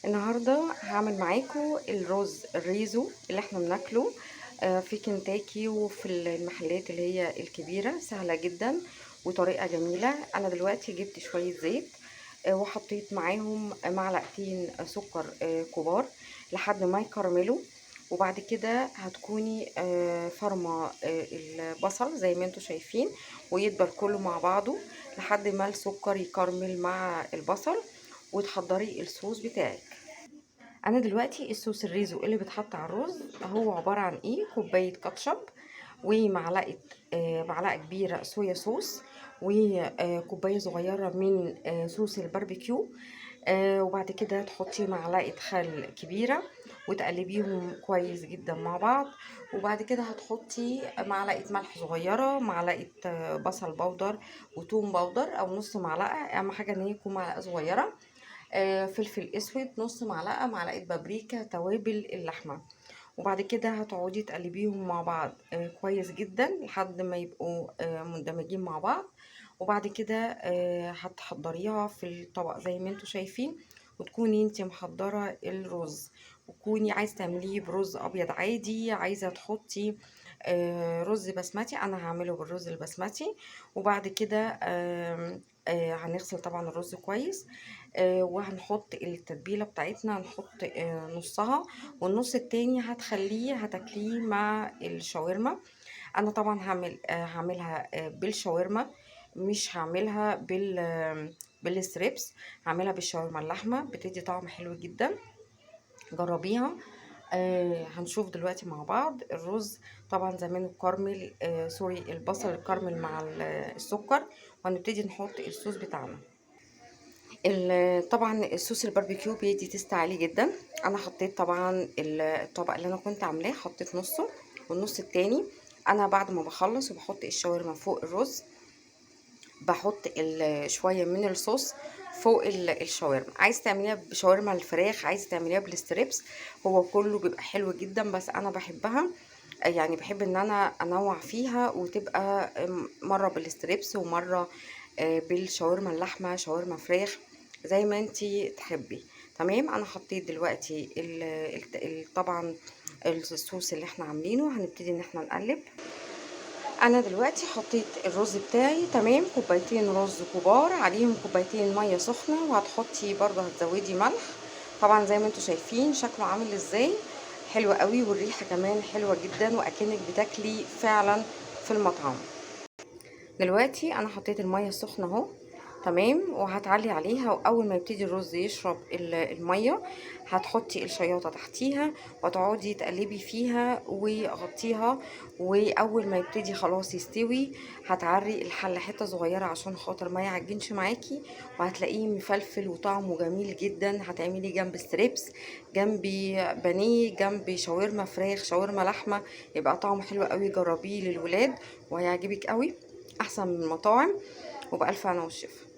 النهارده هعمل معاكم الرز الريزو اللي احنا بناكله في كنتاكي وفي المحلات اللي هي الكبيره. سهله جدا وطريقه جميله. انا دلوقتي جبت شويه زيت وحطيت معاهم معلقتين سكر كبار لحد ما يكرملوا. وبعد كده هتكوني فرمه البصل زي ما انتم شايفين ويدبل كله مع بعضه لحد ما السكر يكرمل مع البصل وتحضري الصوص بتاعك. انا دلوقتي الصوص الريزو اللي بتحط على الرز هو عباره عن ايه: كوبايه كاتشب ومعلقه معلقه كبيره صويا صوص وكوبايه صغيره من صوص الباربيكيو. وبعد كده تحطي معلقه خل كبيره وتقلبيهم كويس جدا مع بعض. وبعد كده هتحطي معلقه ملح صغيره، معلقه بصل بودر وتوم بودر او نص معلقه، اهم حاجه ان هي تكون معلقه صغيره. فلفل اسود نص معلقه، معلقه بابريكا، توابل اللحمه. وبعد كده هتقعدي تقلبيهم مع بعض كويس جدا لحد ما يبقوا مندمجين مع بعض. وبعد كده هتحضريها في الطبق زي ما انتوا شايفين، وتكوني انت محضره الرز. وتكوني عايزه تعمليه برز ابيض عادي، عايزه تحطي رز بسمتي، انا هعمله بالرز البسمتي. وبعد كده هنغسل طبعا الرز كويس وهنحط التتبيله بتاعتنا، هنحط نصها والنص التاني هتخليه هتاكليه مع الشاورما. انا طبعا هعملها بالشاورما، مش هعملها بالستريبس، هعملها بالشاورما اللحمه، بتدي طعم حلو جدا. جربيها. هنشوف دلوقتي مع بعض الرز. طبعا زمان الكرمل سوري البصل الكرمل مع السكر، وهنبتدي نحط الصوص بتاعنا. طبعا الصوص الباربيكيو بيدي تيست عالي جدا. انا حطيت طبعا الطبق اللي انا كنت عاملاه حطيت نصه، والنص التاني انا بعد ما بخلص وبحط الشاورما فوق الرز بحط شويه من الصوص فوق الشاورما. عايز تعمليها بشاورما الفراخ، عايز تعمليها بالستريبس، هو كله بيبقى حلو جدا، بس انا بحبها يعني بحب ان انا انوع فيها وتبقى مره بالستريبس ومره بالشاورما اللحمه، شاورما فراخ، زي ما انتي تحبي. تمام. انا حطيت دلوقتي طبعا الصوص اللي احنا عاملينه، هنبتدي ان احنا نقلب. انا دلوقتي حطيت الرز بتاعي. تمام. كوبايتين رز كبار عليهم كوبايتين ميه سخنه، وهتحطي برضو هتزودي ملح. طبعا زي ما انتوا شايفين شكله عامل ازاي، حلو قوي، والريحه كمان حلوه جدا واكنك بتاكلي فعلا في المطعم. دلوقتي انا حطيت الميه السخنه اهو. تمام. وهتعلي عليها، واول ما يبتدي الرز يشرب الميه هتحطي الشياطه تحتيها وتقعدي تقلبي فيها وغطيها. واول ما يبتدي خلاص يستوي هتعري الحله حته صغيره عشان خاطر ما يعجنش معاكي، وهتلاقيه مفلفل وطعمه جميل جدا. هتعملي جنب ستريبس، جنب بانيه، جنب شاورما فراخ، شاورما لحمه، يبقى طعمه حلو قوي. جربيه للولاد وهيعجبك قوي، احسن من المطاعم. وبألف هنا والشفا.